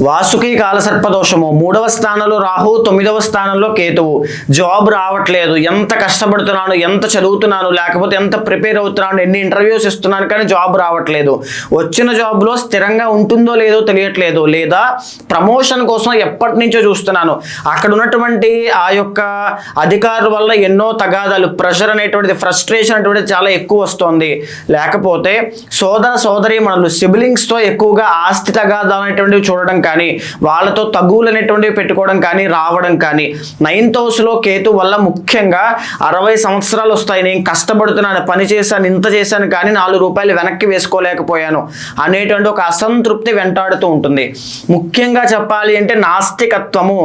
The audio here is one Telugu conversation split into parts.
వాసుకి కాలసర్పదోషము 3వ స్థానంలో రాహు, 9వ స్థానంలో కేతువు. జాబ్ రావట్లేదు, ఎంత కష్టపడుతున్నాను, ఎంత చదువుతున్నాను, లేకపోతే ఎంత ప్రిపేర్ అవుతున్నాను, ఎన్ని ఇంటర్వ్యూస్ ఇస్తున్నాను, కానీ జాబ్ రావట్లేదు. వచ్చిన జాబ్లో స్థిరంగా ఉంటుందో లేదో తెలియట్లేదు, లేదా ప్రమోషన్ కోసం ఎప్పటి నుంచో చూస్తున్నాను. అక్కడ ఉన్నటువంటి ఆ యొక్క అధికారుల వల్ల ఎన్నో తగాదాలు, ప్రెషర్ అనేటువంటిది, ఫ్రస్ట్రేషన్ అనేటువంటిది చాలా ఎక్కువ వస్తుంది. లేకపోతే సోదర సోదరీమణులు సిబ్లింగ్స్తో ఎక్కువగా ఆస్తి తగాదాలు అనేటువంటివి చూడడం కానీ, వాళ్ళతో తగువులు అనేటువంటివి పెట్టుకోవడం కానీ, రావడం కానీ. 9th హౌస్లో కేతు వల్ల ముఖ్యంగా 60 సంవత్సరాలు వస్తాయి, నేను కష్టపడుతున్నాను, పని చేశాను, ఇంత చేశాను, కానీ 4 రూపాయలు వెనక్కి వేసుకోలేకపోయాను అనేటువంటి ఒక అసంతృప్తి వెంటాడుతూ ఉంటుంది. ముఖ్యంగా చెప్పాలి అంటే నాస్తికత్వము,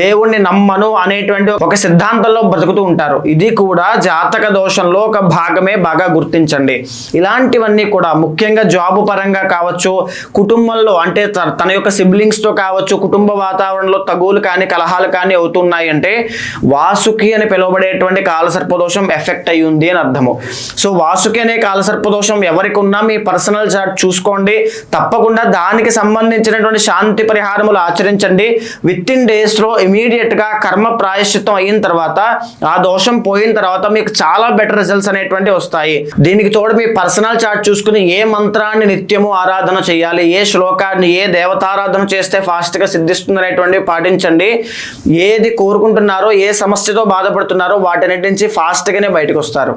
దేవుణ్ణి నమ్మను అనేటువంటి ఒక సిద్ధాంతంలో బ్రతుకుతూ ఉంటారు. ఇది కూడా జాతక దోషంలో ఒక భాగమే, బాగా గుర్తించండి. ఇలాంటివన్నీ కూడా ముఖ్యంగా జాబు పరంగా కావచ్చు, కుటుంబంలో అంటే తన యొక్క సిబ్లింగ్స్తో కావచ్చు, కుటుంబ వాతావరణంలో తగువులు కానీ, కలహాలు కానీ అవుతున్నాయి అంటే వాసుకి అని పిలువబడేటువంటి కాలసర్పదోషం ఎఫెక్ట్ అయ్యింది అని అర్థము. సో వాసుకి అనే కాలసర్పదోషం ఎవరికి ఉన్నా మీ పర్సనల్ చార్ట్ చూసుకోండి. తప్పకుండా దానికి సంబంధించినటువంటి శాంతి పరిహారములు ఆచరించండి. విత్ ఇన్ డేస్లో ఇమీడియట్గా కర్మ ప్రాయశ్చిత్తం అయిన తర్వాత, ఆ దోషం పోయిన తర్వాత మీకు చాలా బెటర్ రిజల్ట్స్ అనేటువంటి వస్తాయి. దీనికి తోడు మీ పర్సనల్ చార్ట్ చూసుకుని ఏ మంత్రాన్ని నిత్యము ఆరాధన చేయాలి, ఏ శ్లోకాన్ని, ఏ దేవతారాధన చేస్తే ఫాస్ట్గా సిద్ధిస్తుంది అనేటువంటివి పాటించండి. ఏది కోరుకుంటున్నారో, ఏ సమస్యతో బాధపడుతున్నారో వాటన్నిటి నుంచి ఫాస్ట్గానే బయటకు వస్తారు.